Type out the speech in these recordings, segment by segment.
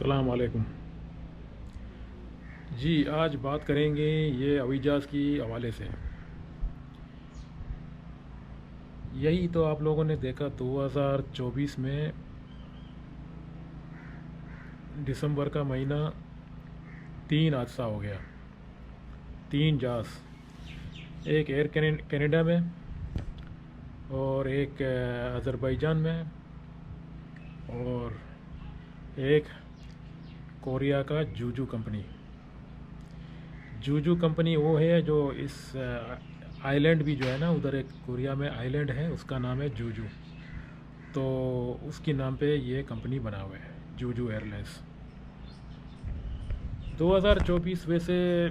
अस्सलाम वालेकुम जी। आज बात करेंगे ये हवाई जहाज़ की हवाले से। यही तो आप लोगों ने देखा 2024 में दिसंबर का महीना, 3 हादसा हो गया। 3 जहाज़, एक एयर कनाडा में और एक अज़रबैजान में और एक कोरिया का जूजू कंपनी। जूजू कंपनी वो है जो इस आइलैंड भी जो है ना, उधर एक कोरिया में आइलैंड है, उसका नाम है जूजू। तो उसके नाम पे ये कंपनी बना हुआ है, जूजू एयरलाइंस। 2024 वैसे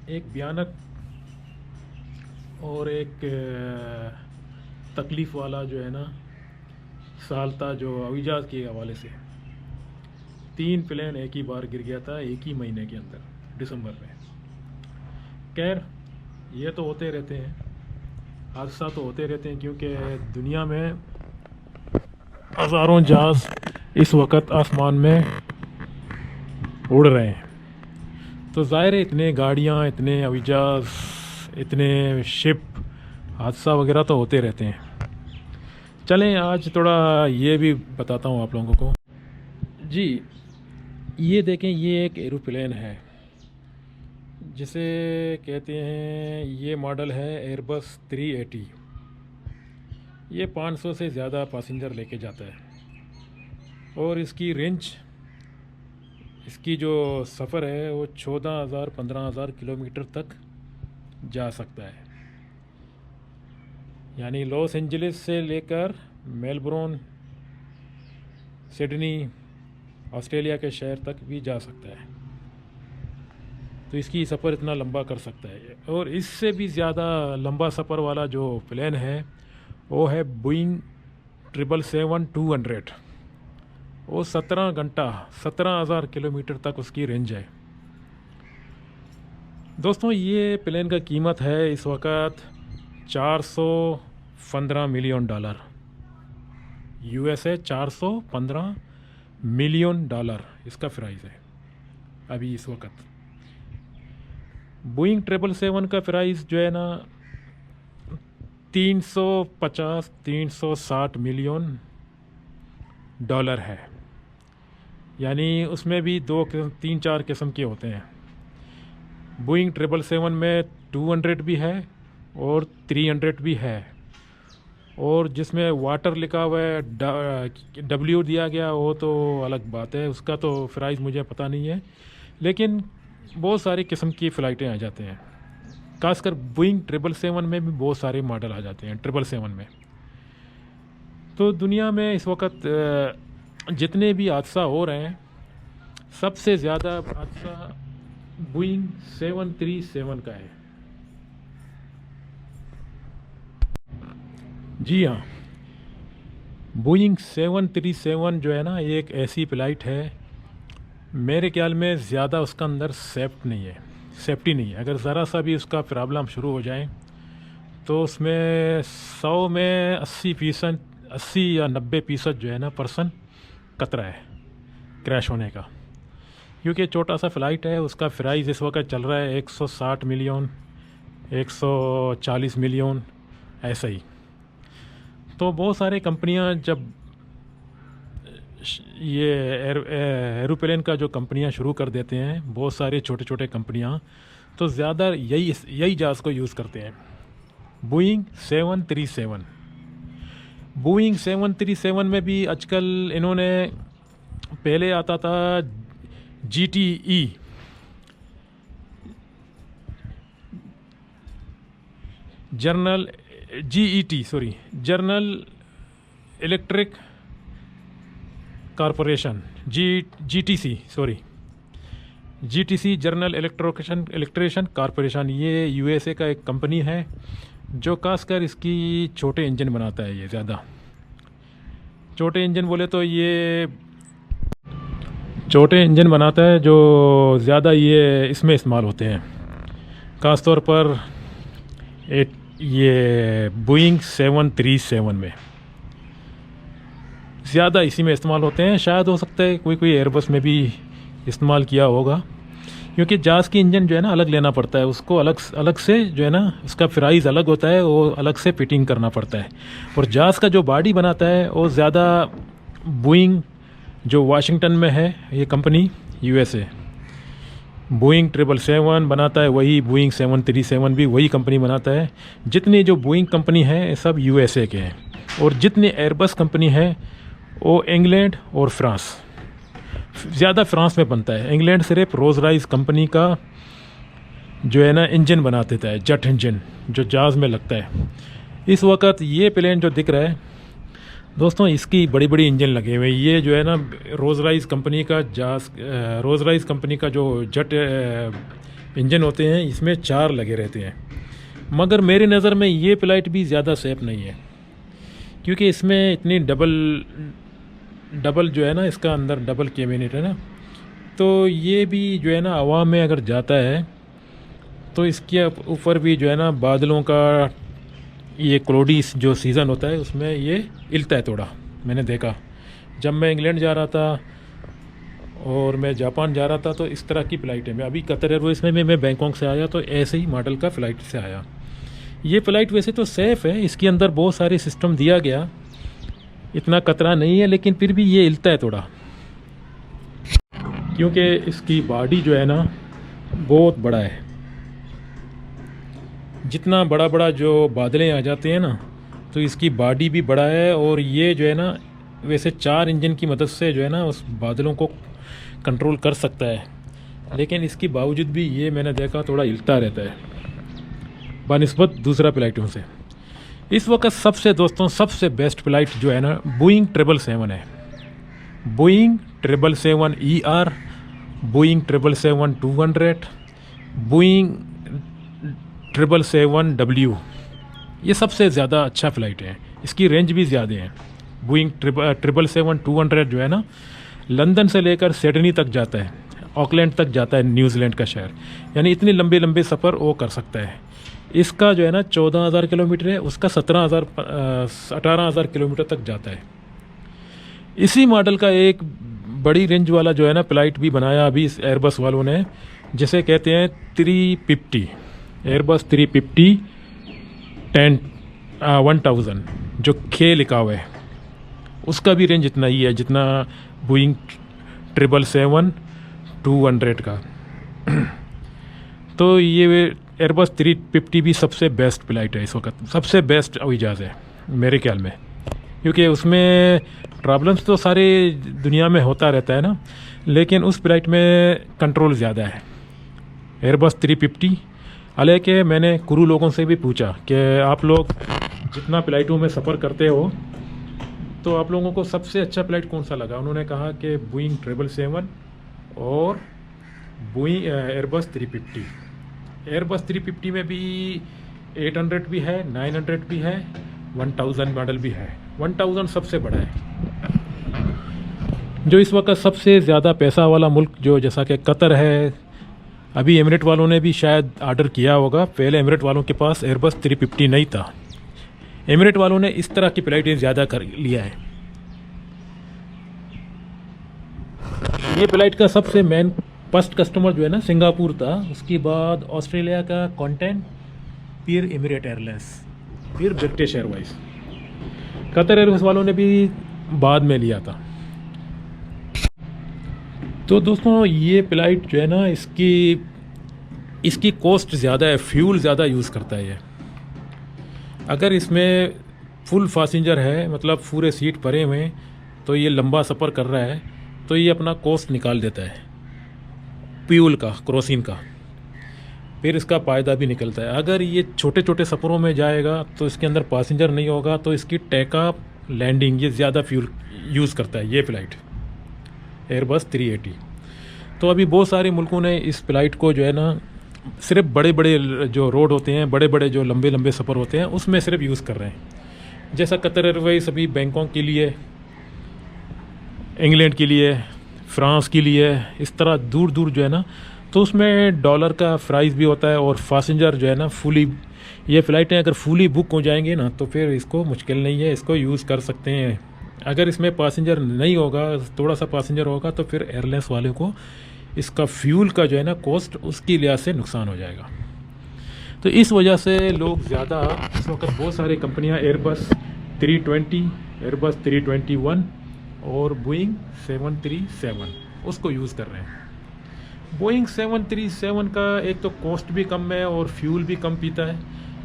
एक भयानक और एक तकलीफ़ वाला जो है ना साल था, जो हवाई जहाज़ के हवाले से। 3 प्लेन एक ही बार गिर गया था, एक ही महीने के अंदर, दिसंबर में। खैर, ये तो होते रहते हैं, हादसा तो होते रहते हैं, क्योंकि दुनिया में हज़ारों जहाज़ इस वक्त आसमान में उड़ रहे हैं। तो ज़ाहिर है इतने गाड़ियाँ, इतने हवाई जहाज़, इतने शिप, हादसा वगैरह तो होते रहते हैं। चलें आज थोड़ा ये भी बताता हूँ आप लोगों को जी। ये देखें, ये एक एरोप्लेन है जिसे कहते हैं, ये मॉडल है एयरबस 380। ये 500 से ज़्यादा पैसेंजर लेके जाता है और इसकी रेंज, इसकी जो सफ़र है वो 14,000-15,000 किलोमीटर तक जा सकता है। यानी लॉस एंजलिस से लेकर मेलबोर्न, सिडनी, ऑस्ट्रेलिया के शहर तक भी जा सकता है। तो इसकी सफ़र इतना लंबा कर सकता है। और इससे भी ज़्यादा लंबा सफ़र वाला जो प्लेन है वो है बोइंग 777-200। वो 17 घंटा, 17,000 किलोमीटर तक उसकी रेंज है। दोस्तों, ये प्लेन का कीमत है इस वक्त $415 मिलियन। USA $415 मिलियन इसका प्राइस है अभी इस वक्त। बोइंग 777 का प्राइस जो है ना 350-360 मिलियन डॉलर है। यानी उसमें भी 2-3-4 किस्म के होते हैं। बोइंग 777 में 200 भी है और 300 भी है, और जिसमें वाटर लिखा हुआ है, W दिया गया, वो तो अलग बात है, उसका तो प्राइस मुझे पता नहीं है। लेकिन बहुत सारी किस्म की फ़्लाइटें आ जाते हैं, खासकर बोइंग 777 में भी बहुत सारे मॉडल आ जाते हैं 777 में। तो दुनिया में इस वक्त जितने भी हादसा हो रहे हैं, सबसे ज़्यादा हादसा बोइंग 737 का है। जी हाँ, बोइंग 737 जो है ना, ये एक ऐसी फ़्लाइट है, मेरे ख्याल में ज़्यादा उसका अंदर सेफ्टी नहीं है। अगर ज़रा सा भी उसका प्रॉब्लम शुरू हो जाए तो उसमें 100 में 80% 80 या 90% जो है ना परसेंट खतरा है क्रैश होने का। क्योंकि छोटा सा फ़्लाइट है, उसका प्राइस इस वक्त चल रहा है 160 मिलियन, 140 मिलियन, ऐसा ही। तो बहुत सारी कंपनियां जब ये एरोप्लेन का जो कंपनियां शुरू कर देते हैं, बहुत सारे छोटे छोटे कंपनियां, तो ज़्यादा यही जहाज़ को यूज़ करते हैं, बोइंग 737। बोइंग 737 में भी आजकल इन्होंने, पहले आता था GTE, journal GET sorry journal electric corporation, GTC sorry GTC journal electrician corporation. ये USA का एक कंपनी है जो खासकर इसकी छोटे इंजन बनाता है। ये ज़्यादा छोटे इंजन बोले तो ये छोटे इंजन बनाता है जो ज़्यादा ये इसमें इस्तेमाल होते हैं, ख़ास तौर पर ये बोइंग 737 में। ज़्यादा इसी में इस्तेमाल होते हैं। शायद हो सकता है कोई कोई एयरबस में भी इस्तेमाल किया होगा, क्योंकि जाज़ की इंजन जो है ना अलग लेना पड़ता है, उसको अलग अलग से जो है ना उसका प्राइस अलग होता है, वो अलग से फिटिंग करना पड़ता है। और जाज़ का जो बॉडी बनाता है वो ज़्यादा बोइंग जो वाशिंगटन में है ये कंपनी USA, बोइंग 777 बनाता है, वही बोइंग 737 भी वही कंपनी बनाता है। जितनी जो बोइंग कंपनी है सब USA के हैं, और जितनी एयरबस कंपनी है वो इंग्लैंड और फ्रांस, ज़्यादा फ्रांस में बनता है। इंग्लैंड सिर्फ रोज़ राइस कंपनी का जो है ना इंजन बना देता है, जेट इंजन जो जहाज़ में लगता है। इस वक्त ये प्लेन जो दिख रहा है दोस्तों, इसकी बड़ी बड़ी इंजन लगे हुए हैं। ये जो है ना रोज़ राइस कंपनी का रोज़ राइस कंपनी का जो जेट इंजन होते हैं, इसमें 4 लगे रहते हैं। मगर मेरी नज़र में ये फ्लाइट भी ज़्यादा सेफ नहीं है, क्योंकि इसमें इतनी डबल जो है ना इसका अंदर डबल कैबिनेट है ना, तो ये भी जो है ना हवा में अगर जाता है तो इसके ऊपर भी जो है ना बादलों का ये क्लोडी जो सीज़न होता है उसमें ये हिलता है थोड़ा। मैंने देखा जब मैं इंग्लैंड जा रहा था और मैं जापान जा रहा था तो इस तरह की फ़्लाइट है। मैं अभी कतर एयरवेज़ में मैं बैंकॉक से आया तो ऐसे ही मॉडल का फ़्लाइट से आया। ये फ़्लाइट वैसे तो सेफ़ है, इसके अंदर बहुत सारे सिस्टम दिया गया, इतना खतरा नहीं है, लेकिन फिर भी ये हिलता है थोड़ा, क्योंकि इसकी बॉडी जो है ना बहुत बड़ा है। जितना बड़ा बड़ा जो बादलें आ जाते हैं ना तो इसकी बॉडी भी बड़ा है, और ये जो है ना वैसे 4 इंजन की मदद से जो है ना उस बादलों को कंट्रोल कर सकता है, लेकिन इसके बावजूद भी ये मैंने देखा थोड़ा हिलता रहता है बनिस्बत दूसरा फ्लाइटों से। इस वक्त सबसे दोस्तों सबसे बेस्ट फ्लाइट जो है ना बोइंग 777 है। Boeing 777ER, Boeing 777-200, Boeing 777W, ये सबसे ज़्यादा अच्छा फ़्लाइट है। इसकी रेंज भी ज़्यादा है। बोइंग 777-200 जो है ना लंदन से लेकर सिडनी तक जाता है, ऑकलैंड तक जाता है, न्यूजीलैंड का शहर, यानी इतने लंबे लंबे सफ़र वो कर सकता है। इसका जो है ना 14,000 किलोमीटर है, उसका 18,000 किलोमीटर तक जाता है। इसी मॉडल का एक बड़ी रेंज वाला जो है ना फ़्लाइट भी बनाया अभी इस एयरबस वालों ने, जिसे कहते हैं 350, एयरबस 350 1000 जो K लिखा हुआ है, उसका भी रेंज इतना ही है जितना बोइंग 777-200 का। तो ये एयरबस 350 भी सबसे बेस्ट फ़्लाइट है इस वक्त, सबसे बेस्ट जहाज़ है मेरे ख्याल में, क्योंकि उसमें प्रॉब्लम्स तो सारे दुनिया में होता रहता है ना, लेकिन उस फ़्लाइट में कंट्रोल ज़्यादा है एयरबस 350। हालांकि मैंने क्रू लोगों से भी पूछा कि आप लोग जितना फ़्लाइटों में सफ़र करते हो तो आप लोगों को सबसे अच्छा फ़्लाइट कौन सा लगा। उन्होंने कहा कि बोइंग 777 और बोइंग एयरबस 350। एयरबस 350 में भी 800 भी है, 900 भी है, 1000 मॉडल भी है। 1000 सबसे बड़ा है। जो इस वक्त सबसे ज़्यादा पैसा वाला मुल्क जो जैसा कि कतर है, अभी एमिरेट वालों ने भी शायद ऑर्डर किया होगा। पहले एमिरेट वालों के पास एयरबस 350 नहीं था, एमिरेट वालों ने इस तरह की फ़्लाइटें ज़्यादा कर लिया है। ये फ़्लाइट का सबसे मेन फर्स्ट कस्टमर जो है ना सिंगापुर था, उसके बाद ऑस्ट्रेलिया का कॉन्टेंट, फिर एमिरेट एयरलाइंस, फिर ब्रिटिश एयरवेज। कतर एयरवेज वालों ने भी बाद में लिया था। तो दोस्तों ये फ़्लाइट जो है ना इसकी कॉस्ट ज़्यादा है, फ्यूल ज़्यादा यूज़ करता है ये। अगर इसमें फुल पैसेंजर है, मतलब पूरे सीट भरे हुए हैं, तो ये लंबा सफ़र कर रहा है तो ये अपना कॉस्ट निकाल देता है फ्यूल का, केरोसिन का, फिर इसका फ़ायदा भी निकलता है। अगर ये छोटे छोटे सफ़रों में जाएगा तो इसके अंदर पैसेंजर नहीं होगा तो इसकी टेक ऑफ, लैंडिंग ये ज़्यादा फ्यूल यूज़ करता है ये फ़्लाइट एयरबस 380। तो अभी बहुत सारे मुल्कों ने इस फ़्लाइट को जो है ना सिर्फ बड़े बड़े जो रोड होते हैं, बड़े बड़े जो लंबे लंबे सफ़र होते हैं उसमें सिर्फ यूज़ कर रहे हैं। जैसा कतर एयरवेज अभी बैंकॉक के लिए, इंग्लैंड के लिए, फ्रांस के लिए, इस तरह दूर दूर जो है ना, तो उसमें डॉलर का प्राइस भी होता है और पैसेंजर जो है ना फुली, ये फ़्लाइटें अगर फुली बुक हो जाएंगे ना तो फिर इसको मुश्किल नहीं है, इसको यूज़ कर सकते हैं अगर इसमें पैसेंजर नहीं होगा, थोड़ा सा पैसेंजर होगा, तो फिर एयरलाइंस वाले को इसका फ्यूल का जो है ना कॉस्ट उसकी लिहाज से नुकसान हो जाएगा। तो इस वजह से लोग ज़्यादा इस वक्त बहुत सारी कंपनियां एयरबस 320, एयरबस 321 और बोइंग 737 उसको यूज़ कर रहे हैं। बोइंग 737 का एक तो कॉस्ट भी कम है और फ्यूल भी कम पीता है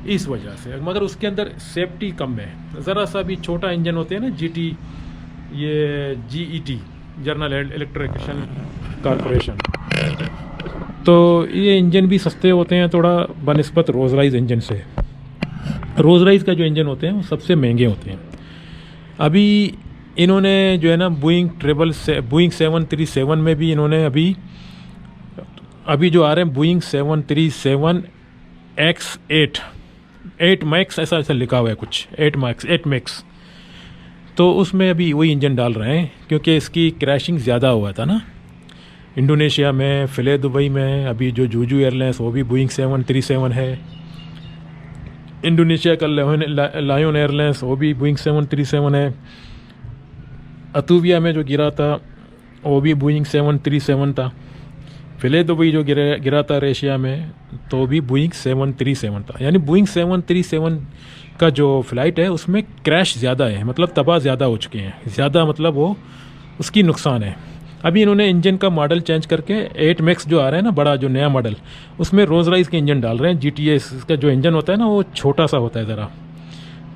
इस वजह से, मगर उसके अंदर सेफ्टी कम है। ज़रा सा भी छोटा इंजन होते हैं ना, जीटी, ये जीईटी, जर्नल इलेक्ट्रिकल कॉरपोरेशन, तो ये इंजन भी सस्ते होते हैं थोड़ा बनिस्बत रोज़ राइस इंजन से। रोज़ राइस का जो इंजन होते हैं वो सबसे महंगे होते हैं। अभी इन्होंने जो है ना बोइंग 737 में भी इन्होंने अभी जो आ रहे हैं बोइंग 737X8 8 मैक्स ऐसा लिखा हुआ है कुछ, 8 मैक्स, तो उसमें अभी वही इंजन डाल रहे हैं क्योंकि इसकी क्रैशिंग ज़्यादा हुआ था ना इंडोनेशिया में, फिले दुबई में। अभी जो जूजू एयरलाइंस वो भी बोइंग 737 है। इंडोनेशिया का लायन एयरलाइंस वो भी बोइंग 737 है। अतुविया में जो गिरा था वो भी बोइंग 737 था। फिले दुबई जो गिरा था रशिया में तो भी बोइंग 737 था। यानी बोइंग 737 का जो फ़्लाइट है उसमें क्रैश ज़्यादा है, मतलब तबाह ज़्यादा हो चुके हैं। ज़्यादा मतलब वो उसकी नुकसान है। अभी इन्होंने इंजन का मॉडल चेंज करके 8 मैक्स जो आ रहा है ना, बड़ा जो नया मॉडल, उसमें रोज़ राइस के इंजन डाल रहे हैं। जीटीएस का जो इंजन होता है ना वो छोटा सा होता है ज़रा,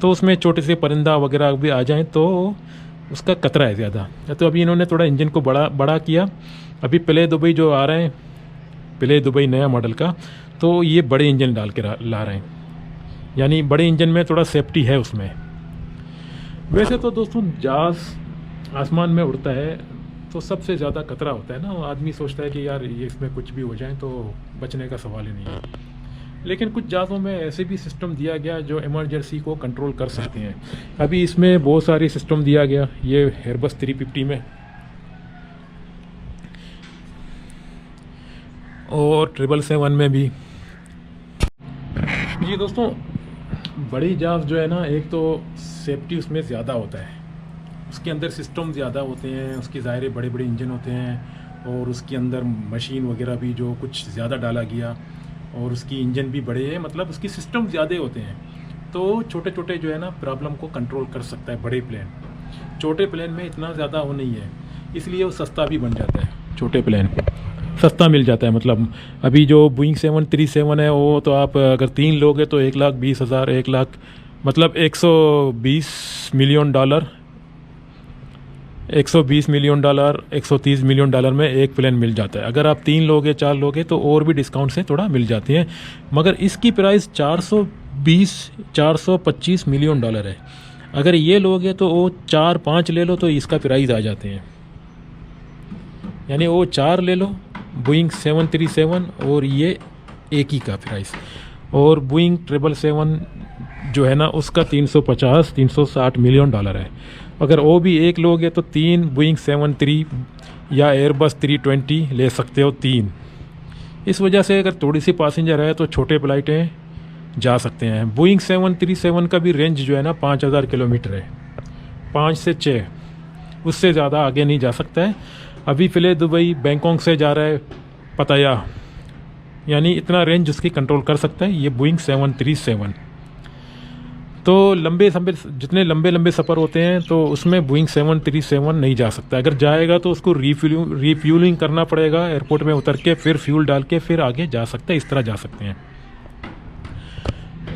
तो उसमें छोटे से परिंदा वगैरह भी आ जाएँ तो उसका खतरा है ज़्यादा। तो अभी इन्होंने थोड़ा इंजन को बड़ा किया। अभी प्ले दुबई जो आ रहे हैं, प्ले दुबई नया मॉडल का, तो ये बड़े इंजन डाल के ला रहे हैं। यानी बड़े इंजन में थोड़ा सेफ्टी है उसमें। वैसे तो दोस्तों जहाज़ आसमान में उड़ता है तो सबसे ज़्यादा खतरा होता है ना, आदमी सोचता है कि यार ये इसमें कुछ भी हो जाए तो बचने का सवाल ही नहीं है। लेकिन कुछ जहाज़ों में ऐसे भी सिस्टम दिया गया जो इमरजेंसी को कंट्रोल कर सकते हैं। अभी इसमें बहुत सारी सिस्टम दिया गया, ये एयरबस 350 में और 777 में भी। जी दोस्तों, बड़ी जहाज़ जो है ना, एक तो सेफ्टी उसमें ज़्यादा होता है, उसके अंदर सिस्टम ज़्यादा होते हैं, उसके ज़ाहिर बड़े बड़े इंजन होते हैं और उसके अंदर मशीन वगैरह भी जो कुछ ज़्यादा डाला गया और उसकी इंजन भी बड़े हैं, मतलब उसकी सिस्टम ज़्यादा होते हैं। तो छोटे छोटे जो है ना प्रॉब्लम को कंट्रोल कर सकता है बड़े प्लेन। छोटे प्लेन में इतना ज़्यादा वो नहीं है, इसलिए वो सस्ता भी बन जाता है। छोटे प्लेन सस्ता मिल जाता है। मतलब अभी जो बोइंग 737 है वो तो आप अगर 3 लोग हैं तो 1,20,000, 1 लाख मतलब $120 मिलियन, $120 मिलियन, $130 मिलियन में एक प्लेन मिल जाता है। अगर आप 3 लोग हैं, 4 लोग हैं तो और भी डिस्काउंट से थोड़ा मिल जाती है, मगर इसकी प्राइस 425 मिलियन डॉलर है। अगर ये लोग हैं तो वो 4-5 ले लो तो इसका प्राइस आ जाते हैं। यानी वो 4 ले लो बोइंग 737 और ये एक ही का प्राइस। और बोइंग 777 जो है ना उसका 350-360 मिलियन डॉलर है। अगर वो भी एक लोग है तो 3 बोइंग 73 या एयरबस 320 ले सकते हो, 3। इस वजह से अगर थोड़ी सी पैसेंजर है तो छोटे फ्लाइटें जा सकते हैं। बोइंग 737 का भी रेंज जो है ना 5,000 किलोमीटर है, 5 से 6, उससे ज़्यादा आगे नहीं जा सकता है। अभी फिले दुबई बैंकॉक से जा रहा है पताया, यानी इतना रेंज उसकी कंट्रोल कर सकता है ये बोइंग 737। तो जितने लंबे सफ़र होते हैं तो उसमें बोइंग 737 नहीं जा सकता। अगर जाएगा तो उसको रिफ्यूलिंग करना पड़ेगा, एयरपोर्ट में उतर के फिर फ्यूल डाल के फिर आगे जा सकता है। इस तरह जा सकते हैं।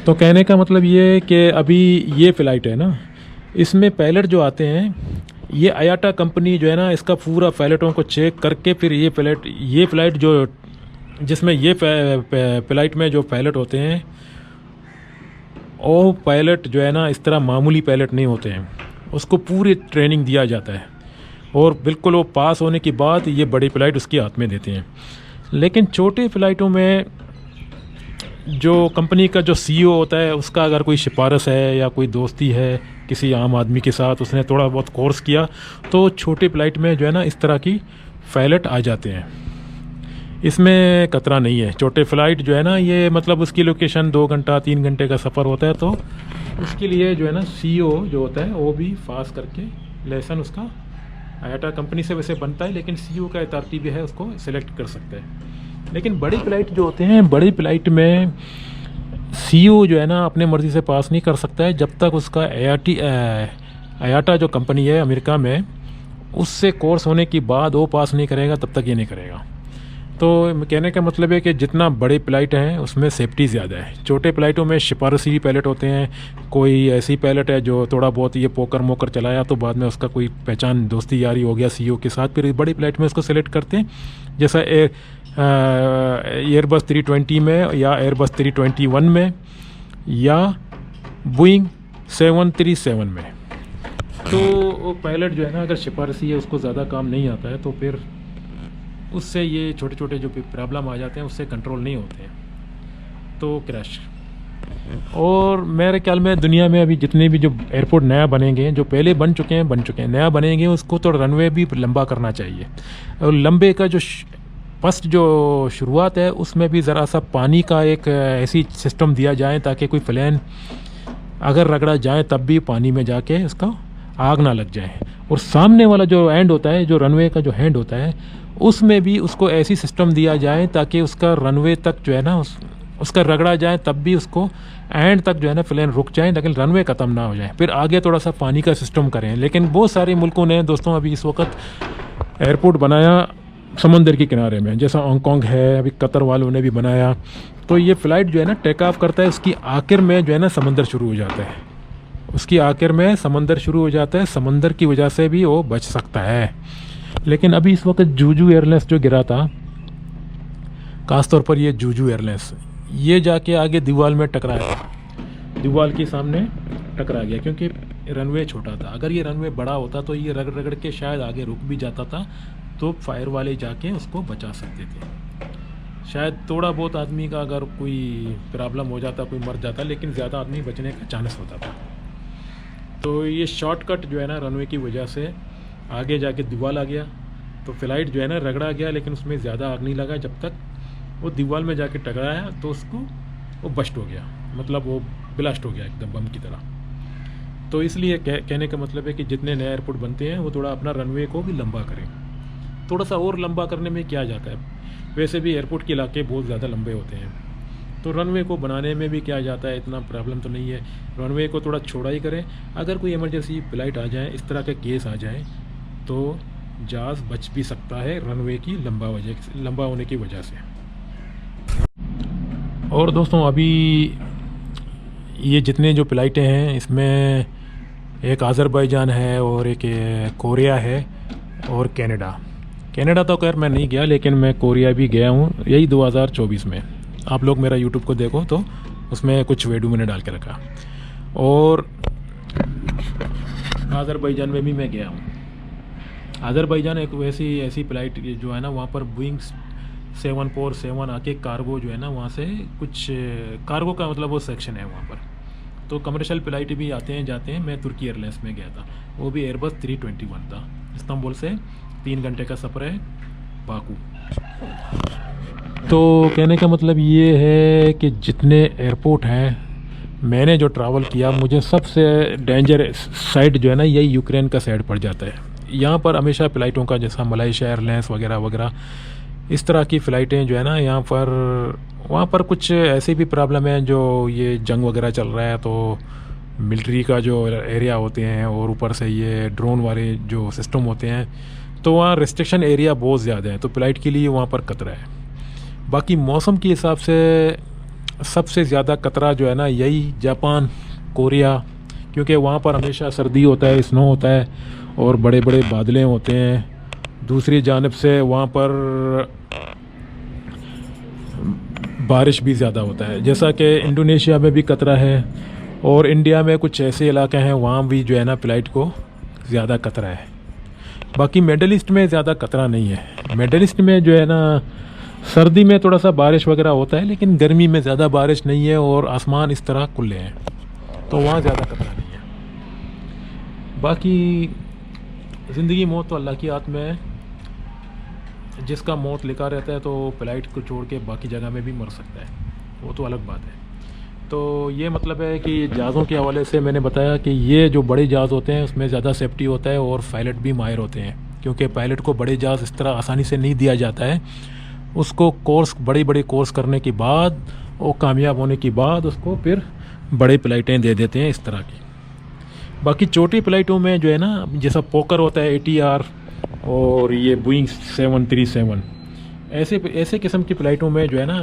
तो कहने का मतलब ये है कि अभी ये फ़्लाइट है ना, इसमें पायलट जो आते हैं, ये आयाटा कंपनी जो है ना इसका पूरा पायलटों को चेक करके फिर ये फ़्लाइट जो जिसमें ये फ़्लाइट में जो पायलट होते हैं वो पायलट जो है ना इस तरह मामूली पायलट नहीं होते हैं, उसको पूरी ट्रेनिंग दिया जाता है और बिल्कुल वो पास होने के बाद ये बड़ी फ़्लाइट उसके हाथ में देते हैं। लेकिन छोटे फ़्लाइटों में जो कंपनी का जो सीईओ होता है उसका अगर कोई सिफारिश है या कोई दोस्ती है किसी आम आदमी के साथ, उसने थोड़ा बहुत कोर्स किया तो छोटे फ़्लाइट में जो है ना इस तरह की पायलट आ जाते हैं। इसमें खतरा नहीं है। छोटे फ़्लाइट जो है ना ये मतलब उसकी लोकेशन 2 घंटा 3 घंटे का सफ़र होता है, तो उसके लिए जो है ना सीईओ जो होता है वो भी पास करके लेसन उसका आयाटा कंपनी से वैसे बनता है, लेकिन सीयू का अथॉरिटी भी है, उसको सिलेक्ट कर सकते हैं। लेकिन बड़ी फ़्लाइट जो होते हैं, बड़ी फ़्लाइट में सीयू जो है ना अपने मर्ज़ी से पास नहीं कर सकता है, जब तक उसका आयाटा जो कंपनी है अमेरिका में, उससे कोर्स होने के बाद वो पास नहीं करेगा, तब तक ये नहीं करेगा। तो कहने का मतलब है कि जितना बड़े पायलट हैं उसमें सेफ्टी ज़्यादा है। छोटे पायलटों में सिफारसी पायलट होते हैं, कोई ऐसी पायलट है जो थोड़ा बहुत ये पोकर मोकर चलाया तो बाद में उसका कोई पहचान दोस्ती यारी हो गया सीईओ के साथ, फिर बड़ी फ्लाइट में उसको सेलेक्ट करते हैं, जैसा एयरबस 320 में या एयरबस 321 में या बोइंग 737 में। तो वो पायलट जो है ना, अगर सिफारसी है उसको ज़्यादा काम नहीं आता है तो फिर उससे ये छोटे छोटे जो प्रॉब्लम आ जाते हैं उससे कंट्रोल नहीं होते हैं, तो क्रैश। और मेरे ख्याल में दुनिया में अभी जितने भी जो एयरपोर्ट नया बनेंगे, जो पहले बन चुके हैं, नया बनेंगे, उसको तो रनवे भी लंबा करना चाहिए। और लंबे का जो फर्स्ट जो शुरुआत है उसमें भी ज़रा सा पानी का एक ऐसी सिस्टम दिया जाए ताकि कोई प्लेन अगर रगड़ा जाए तब भी पानी में जाके उसका आग ना लग जाए। और सामने वाला जो एंड होता है, जो रनवे का जो हैंड होता है, उसमें भी उसको ऐसी सिस्टम दिया जाए ताकि उसका रनवे तक जो है ना उसका रगड़ा जाए तब भी उसको एंड तक जो है ना प्लेन रुक जाए, लेकिन रनवे ख़त्म ना हो जाए, फिर आगे थोड़ा सा पानी का सिस्टम करें। लेकिन बहुत सारे मुल्कों ने दोस्तों अभी इस वक्त एयरपोर्ट बनाया समंदर के किनारे में, जैसा हांगकॉन्ग है, अभी कतर वालों ने भी बनाया। तो ये फ़्लाइट जो है ना टेक ऑफ करता है, उसकी आखिर में जो है ना समंदर शुरू हो जाता है, उसकी आखिर में समंदर शुरू हो जाता है, समंदर की वजह से भी वो बच सकता है। लेकिन अभी इस वक्त जूजू एयरलाइंस जो गिरा था, ख़ासतौर पर ये जूजू एयरलाइंस, ये जाके आगे दीवार में टकराया, दीवार के सामने टकरा गया, क्योंकि रनवे छोटा था। अगर ये रनवे बड़ा होता तो ये रगड़ रगड़ के शायद आगे रुक भी जाता था, तो फायर वाले जाके उसको बचा सकते थे। शायद थोड़ा बहुत आदमी का अगर कोई प्रॉब्लम हो जाता, कोई मर जाता, लेकिन ज़्यादा आदमी बचने का चांस होता था। तो ये शॉर्टकट जो है ना रनवे की वजह से आगे जाके दीवार आ गया, तो फ्लाइट जो है ना रगड़ा गया, लेकिन उसमें ज़्यादा आग नहीं लगा। जब तक वो दीवार में जाके टकराया तो उसको वो बस्ट हो गया, मतलब वो ब्लास्ट हो गया एकदम बम की तरह। तो इसलिए कहने का मतलब है कि जितने नए एयरपोर्ट बनते हैं वो थोड़ा अपना रनवे को भी लंबा करें। थोड़ा सा और लंबा करने में क्या जाता है, वैसे भी एयरपोर्ट के इलाके बहुत ज़्यादा लंबे होते हैं, तो रनवे को बनाने में भी क्या जाता है, इतना प्रॉब्लम तो नहीं है। रनवे को थोड़ा छोड़ा ही करें। अगर कोई इमरजेंसी फ्लाइट आ जाए, इस तरह के केस आ जाए, तो जहाज़ बच भी सकता है रनवे की लंबा होने की वजह से। और दोस्तों अभी ये जितने जो फ्लाइटें हैं, इसमें एक अज़रबैजान है और एक कोरिया है और कनाडा तो खैर मैं नहीं गया, लेकिन मैं कोरिया भी गया हूँ, यही 2024 में। आप लोग मेरा यूट्यूब को देखो तो उसमें कुछ वीडियो मैंने डाल के रखा। और अज़रबैजान में भी मैं गया हूँ। अज़रबैजान एक ऐसी फ़्लाइट जो है ना, वहाँ पर बोइंग 747 आके कार्गो जो है ना, वहाँ से कुछ कार्गो का मतलब वो सेक्शन है वहाँ पर, तो कमर्शियल फ़्लाइट भी आते हैं जाते हैं। मैं तुर्की एयरलाइंस में गया था, वो भी एयरबस 321 था। इस्तांबुल से 3 घंटे का सफ़र है बाकू। तो कहने का मतलब ये है कि जितने एयरपोर्ट हैं, मैंने जो ट्रैवल किया, मुझे सबसे डेंजर साइड जो है ना, यही यूक्रेन का साइड पड़ जाता है। यहाँ पर हमेशा फ़्लाइटों का, जैसा मलेशिया एयरलाइंस वगैरह वगैरह, इस तरह की फ़्लाइटें जो है ना, यहाँ पर वहाँ पर कुछ ऐसी भी प्रॉब्लम है, जो ये जंग वगैरह चल रहा है तो मिलिट्री का जो एरिया होते हैं, और ऊपर से ये ड्रोन वाले जो सिस्टम होते हैं, तो वहाँ रिस्ट्रिक्शन एरिया बहुत ज़्यादा है, तो फ़्लाइट के लिए वहाँ पर खतरा है। बाकी मौसम के हिसाब से सबसे ज़्यादा खतरा जो है ना, यही जापान, कोरिया, क्योंकि वहाँ पर हमेशा सर्दी होता है, स्नो होता है और बड़े बड़े बादलें होते हैं। दूसरी जानिब से वहाँ पर बारिश भी ज़्यादा होता है, जैसा कि इंडोनेशिया में भी खतरा है, और इंडिया में कुछ ऐसे इलाके हैं वहाँ भी जो है ना फ़्लाइट को ज़्यादा खतरा है। बाकी मिडल ईस्ट में ज़्यादा खतरा नहीं है। मिडल ईस्ट में जो है ना, सर्दी में थोड़ा सा बारिश वगैरह होता है, लेकिन गर्मी में ज़्यादा बारिश नहीं है और आसमान इस तरह खुले हैं, तो वहाँ ज़्यादा खतरा नहीं है। बाकी ज़िंदगी मौत तो अल्लाह की हाथ में है, जिसका मौत लिखा रहता है तो फ्लाइट को छोड़ के बाकी जगह में भी मर सकता है, वो तो अलग बात है। तो ये मतलब है कि जहाज़ों के हवाले से मैंने बताया कि ये जो बड़े जहाज़ होते हैं उसमें ज़्यादा सेफ्टी होता है और पायलट भी माहिर होते हैं, क्योंकि पायलट को बड़े जहाज़ इस तरह आसानी से नहीं दिया जाता है। उसको कोर्स बड़े बड़े कोर्स करने के बाद और कामयाब होने के बाद उसको फिर बड़े फ़्लाइटें दे देते हैं इस तरह की। बाकी छोटी फ़्लाइटों में जो है ना, जैसा पोकर होता है ATR और ये बोइंग 737, ऐसे ऐसे किस्म की फ़्लाइटों में जो है ना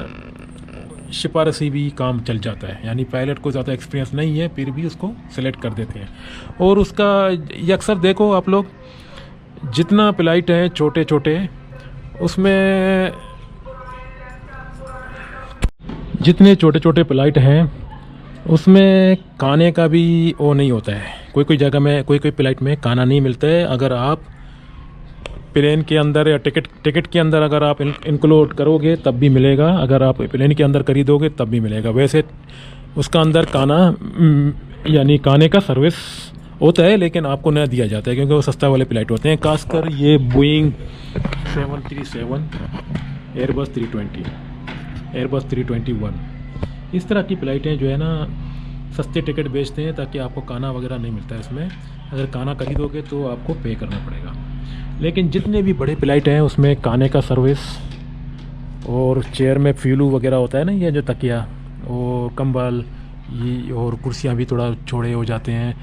सिफारसी भी काम चल जाता है, यानी पायलट को ज़्यादा एक्सपीरियंस नहीं है फिर भी उसको सेलेक्ट कर देते हैं। और उसका ये अक्सर देखो आप लोग, जितना फ़्लाइट है छोटे छोटे, उसमें जितने छोटे छोटे फ़्लाइट हैं उसमें खाने का भी वो नहीं होता है। कोई कोई जगह में कोई कोई फ़्लाइट में खाना नहीं मिलता है। अगर आप प्लेन के अंदर या टिकट के अंदर अगर आप इंक्लूड करोगे तब भी मिलेगा, अगर आप प्लेन के अंदर खरीदोगे तब भी मिलेगा। वैसे उसका अंदर खाना यानी खाने का सर्विस होता है, लेकिन आपको न दिया जाता है क्योंकि वो सस्ता वाले फ़्लाइट होते हैं। खासकर ये बोइंग 737, एयरबस 320, एयरबस 321, इस तरह की फ़्लाइटें जो है ना सस्ते टिकट बेचते हैं ताकि आपको खाना वगैरह नहीं मिलता है इसमें। अगर खाना खरीदोगे तो आपको पे करना पड़ेगा। लेकिन जितने भी बड़े फ़्लाइट हैं उसमें खाने का सर्विस और चेयर में फ्यूलू वगैरह होता है ना, ये जो तकिया और कंबल ये और कुर्सियाँ भी थोड़ा छोड़े हो जाते हैं।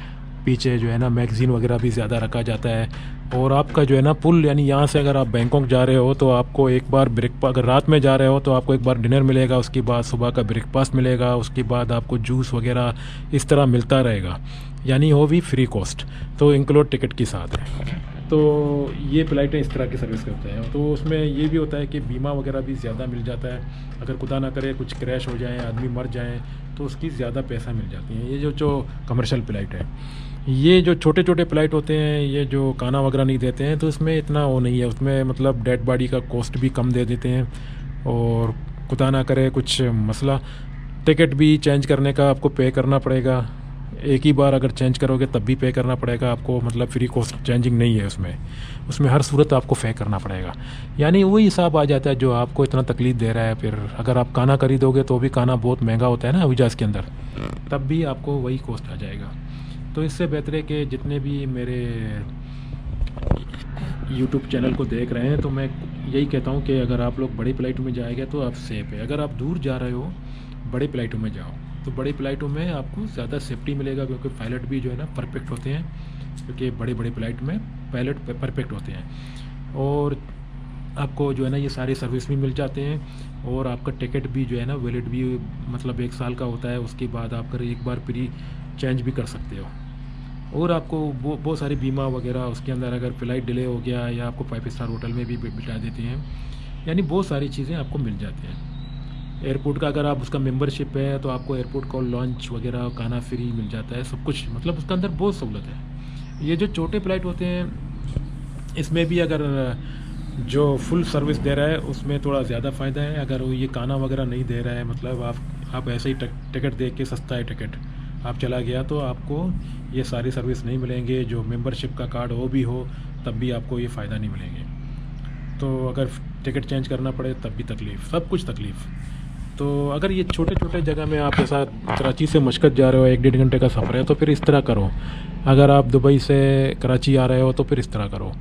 पीछे जो है ना मैगज़ीन वगैरह भी ज़्यादा रखा जाता है। और आपका जो है ना पुल, यानी यहाँ से अगर आप बैंकॉक जा रहे हो तो आपको एक बार अगर रात में जा रहे हो तो आपको एक बार डिनर मिलेगा, उसके बाद सुबह का ब्रेकफास्ट मिलेगा, उसके बाद आपको जूस वगैरह इस तरह मिलता रहेगा, यानी वो भी फ्री कॉस्ट, तो इंक्लूड टिकट के साथ है। तो ये फ़्लाइटें इस तरह की सर्विस करते हैं। तो उसमें ये भी होता है कि बीमा वगैरह भी ज़्यादा मिल जाता है। अगर खुदा ना करे कुछ क्रैश हो जाए, आदमी मर जाए, तो उसकी ज़्यादा पैसा मिल जाती है। ये जो कमर्शियल फ़्लाइट है, ये जो छोटे छोटे फ़्लाइट होते हैं, ये जो खाना वगैरह नहीं देते हैं, तो इसमें इतना वो नहीं है। उसमें मतलब डेड बॉडी का कॉस्ट भी कम दे देते हैं। और खुदा ना करे कुछ मसला, टिकट भी चेंज करने का आपको पे करना पड़ेगा। एक ही बार अगर चेंज करोगे तब भी पे करना पड़ेगा आपको, मतलब फ्री कॉस्ट चेंजिंग नहीं है उसमें हर सूरत आपको पे करना पड़ेगा। यानी वही हिसाब आ जाता है जो आपको इतना तकलीफ़ दे रहा है। फिर अगर आप खाना खरीदोगे तो भी खाना बहुत महंगा होता है ना हवाई के अंदर, तब भी आपको वही कॉस्ट आ जाएगा। तो इससे बेहतर है कि जितने भी मेरे यूट्यूब चैनल को देख रहे हैं, तो मैं यही कहता हूँ कि अगर आप लोग बड़ी फ़्लाइटों में जाएंगे तो आप सेफ़ है। अगर आप दूर जा रहे हो बड़ी फ़्लाइटों में जाओ, तो बड़ी फ़्लाइटों में आपको ज़्यादा सेफ्टी मिलेगा, क्योंकि पायलट भी जो है ना परफेक्ट होते हैं, क्योंकि बड़े बड़े फ़्लाइट में पायलट परफेक्ट होते हैं। और आपको जो है ना ये सारे सर्विस भी मिल जाते हैं। और आपका टिकट भी जो है ना वैलिड भी, मतलब 1 साल का होता है। उसके बाद आप एक बार फ्री चेंज भी कर सकते हो। और आपको बहुत सारी बीमा वगैरह उसके अंदर, अगर फ़्लाइट डिले हो गया या आपको 5 स्टार होटल में भी बिठा देते हैं, यानी बहुत सारी चीज़ें आपको मिल जाती हैं। एयरपोर्ट का अगर आप उसका मेंबरशिप है तो आपको एयरपोर्ट का लॉन्च वगैरह खाना फ्री मिल जाता है, सब कुछ, मतलब उसके अंदर बहुत सहूलत है। ये जो छोटे फ़्लाइट होते हैं इसमें भी अगर जो फुल सर्विस दे रहा है उसमें थोड़ा ज़्यादा फ़ायदा है। अगर वो ये खाना वगैरह नहीं दे रहा है, मतलब आप ऐसे ही टिकट देख के, सस्ता है टिकट, आप चला गया, तो आपको ये सारी सर्विस नहीं मिलेंगे। जो मेंबरशिप का कार्ड वो भी हो तब भी आपको ये फ़ायदा नहीं मिलेंगे। तो अगर टिकट चेंज करना पड़े तब भी तकलीफ़, सब कुछ तकलीफ़। तो अगर ये छोटे छोटे जगह में आप जैसा कराची से मशकत जा रहे हो, 1-1.5 घंटे का सफ़र है, तो फिर इस तरह करो। अगर आप दुबई से कराची आ रहे हो तो फिर इस तरह करो।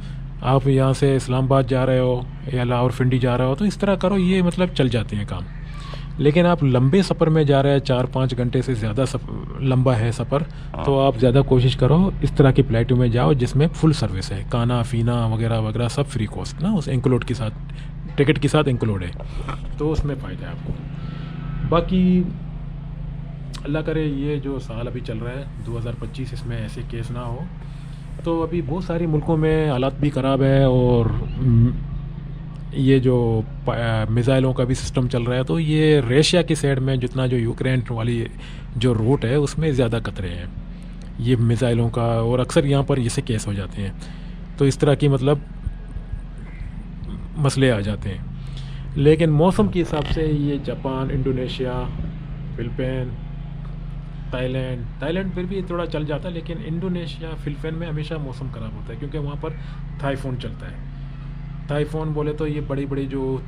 आप यहाँ से इस्लामाबाद जा रहे हो या लाहौर-फिंडी जा रहे हो तो इस तरह करो, ये मतलब चल जाते हैं काम। लेकिन आप लंबे सफ़र में जा रहे हैं, 4-5 घंटे से ज़्यादा लंबा है सफ़र, तो आप ज़्यादा कोशिश करो इस तरह की फ़्लाइटों में जाओ जिसमें फुल सर्विस है, खाना पीना वगैरह वगैरह सब फ्री कॉस्ट ना, उस इंक्लूड के साथ, टिकट के साथ इंक्लूड है, तो उसमें फ़ायदा है आपको। बाकी अल्लाह करे ये जो साल अभी चल रहा है 2025, इसमें ऐसे केस ना हो। तो अभी बहुत सारे मुल्कों में हालात भी ख़राब है और ये जो मिज़ाइलों का भी सिस्टम चल रहा है, तो ये रशिया की साइड में जितना जो यूक्रेन वाली जो रूट है उसमें ज़्यादा खतरे हैं ये मिज़ाइलों का, और अक्सर यहाँ पर ऐसे केस हो जाते हैं। तो इस तरह की मतलब मसले आ जाते हैं। लेकिन मौसम के हिसाब से ये जापान, इंडोनेशिया, फ़िलिपीन, थाईलैंड फिर भी थोड़ा चल जाता है, लेकिन इंडोनेशिया, फ़िलिपीन में हमेशा मौसम ख़राब होता है क्योंकि वहाँ पर टाइफून चलता है। टाइफून बोले तो ये बड़ी बड़ी जो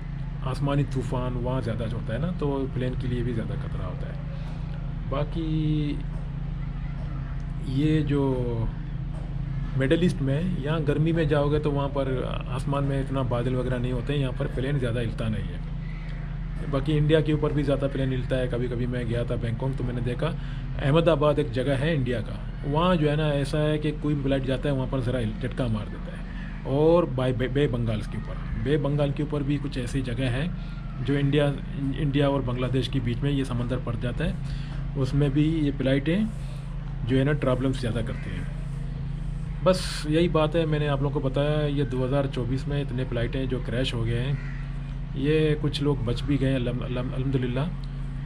आसमानी तूफ़ान वहाँ ज़्यादा होता है ना, तो प्लेन के लिए भी ज़्यादा खतरा होता है। बाकी ये जो मिडल ईस्ट में, यहाँ गर्मी में जाओगे तो वहाँ पर आसमान में इतना बादल वगैरह नहीं होते हैं, यहाँ पर प्लेन ज़्यादा हिलता नहीं है। बाकी इंडिया के ऊपर भी ज़्यादा प्लेन हिलता है। कभी कभी मैं गया था बैंकॉक तो मैंने देखा, अहमदाबाद एक जगह है इंडिया का, वहाँ जो है ना ऐसा है कि कोई फ्लाइट जाता है वहाँ पर ज़रा झटका मार देता है। और बे बंगाल के ऊपर, बे बंगाल के ऊपर भी कुछ ऐसी जगह है जो इंडिया और बांग्लादेश के बीच में ये समंदर पड़ जाता है, उसमें भी ये फ्लाइटें जो है ना प्रॉब्लम्स ज़्यादा करती हैं। बस यही बात है, मैंने आप लोगों को बताया। ये 2024 में इतने फ़्लाइटें जो क्रैश हो गए हैं, ये कुछ लोग बच भी गए अल्हम्दुलिल्लाह,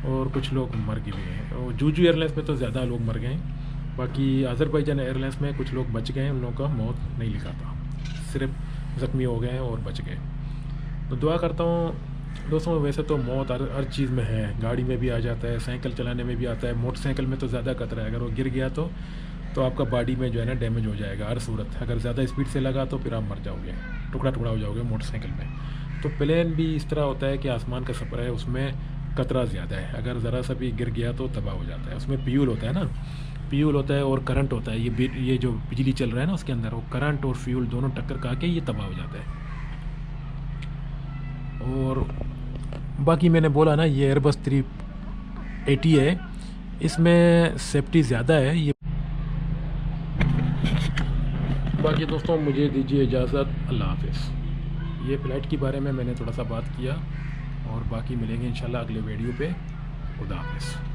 और कुछ लोग मर भी गए हैं। और जूजू एयरलाइंस में तो ज़्यादा लोग मर गए हैं, बाकी अज़रबैजान एयरलाइंस में कुछ लोग बच गए हैं, उन लोगों का मौत नहीं लिखा था, सिर्फ ज़ख्मी हो गए हैं और बच गए। तो दुआ करता हूँ दोस्तों, वैसे तो मौत हर चीज़ में है, गाड़ी में भी आ जाता है, साइकिल चलाने में भी आता है, मोटरसाइकिल में तो ज़्यादा खतरा है। अगर वो गिर गया तो आपका बॉडी में जो है ना डैमेज हो जाएगा हर सूरत। अगर ज़्यादा स्पीड से लगा तो फिर आप मर जाओगे, टुकड़ा टुकड़ा हो जाओगे मोटरसाइकिल में। तो प्लेन भी इस तरह होता है कि आसमान का सफ़र है, उसमें खतरा ज़्यादा है। अगर ज़रा सा भी गिर गया तो तबाह हो जाता है। उसमें फ्यूल होता है ना, फ्यूल होता है और करंट होता है। ये जो बिजली चल रहा है ना उसके अंदर, वो करंट और फ्यूल दोनों टक्कर खा के ये तबाह हो जाता है। और बाकी मैंने बोला ना, ये एयरबस 380 है, इसमें सेफ्टी ज़्यादा है। ये बाकी दोस्तों मुझे दीजिए इजाज़त, अल्लाह हाफ़िज़। ये फ़्लाइट के बारे में मैंने थोड़ा सा बात किया, और बाकी मिलेंगे इंशाल्लाह अगले वीडियो पे। खुदा हाफ़िज़।